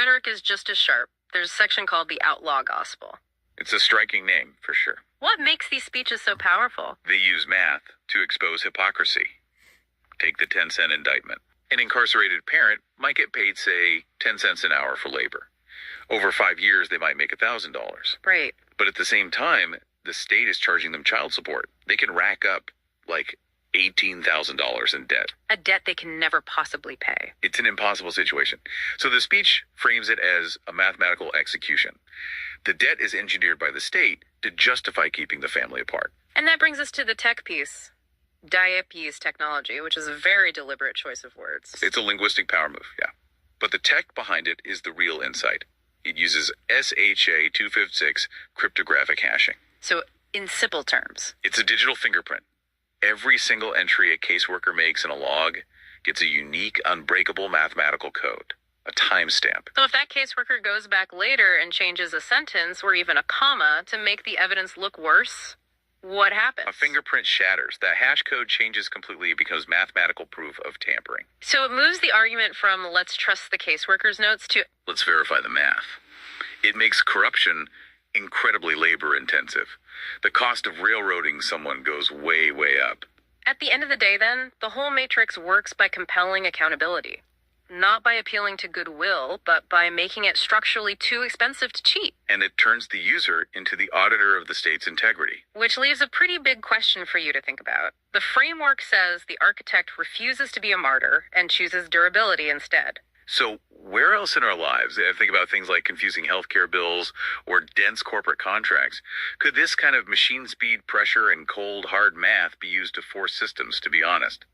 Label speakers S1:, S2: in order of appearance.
S1: rhetoric is just as sharp. There's a section called the Outlaw Gospel.
S2: It's a striking name, for sure.
S1: What makes these speeches so powerful?
S2: They use math to expose hypocrisy. Take the 10-cent indictment. An incarcerated parent might get paid, say, 10 cents an hour for labor. Over 5 years, they might make $1,000.
S1: Right.
S2: But at the same time, the state is charging them child support. They can rack up like $18,000 in debt.
S1: A debt they can never possibly pay.
S2: It's an impossible situation. So the speech frames it as a mathematical execution. The debt is engineered by the state to justify keeping the family apart.
S1: And that brings us to the tech piece. Diapese technology, which is a very deliberate choice of words.
S2: It's a linguistic power move, yeah. But the tech behind it is the real insight. It uses SHA-256 cryptographic hashing.
S1: So, in simple terms,
S2: it's a digital fingerprint. Every single entry a caseworker makes in a log gets a unique, unbreakable mathematical code, a timestamp.
S1: So if that caseworker goes back later and changes a sentence or even a comma to make the evidence look worse, what happens?
S2: A fingerprint shatters. The hash code changes completely. It becomes mathematical proof of tampering.
S1: So it moves the argument from let's trust the caseworker's notes to
S2: let's verify the math. It makes corruption incredibly labor-intensive. The cost of railroading someone goes way, way up.
S1: At the end of the day, then, the whole matrix works by compelling accountability. Not by appealing to goodwill, but by making it structurally too expensive to cheat.
S2: And it turns the user into the auditor of the state's integrity.
S1: Which leaves a pretty big question for you to think about. The framework says the architect refuses to be a martyr and chooses durability instead.
S2: So where else in our lives, if I think about things like confusing healthcare bills or dense corporate contracts, could this kind of machine speed pressure and cold, hard math be used to force systems to be honest?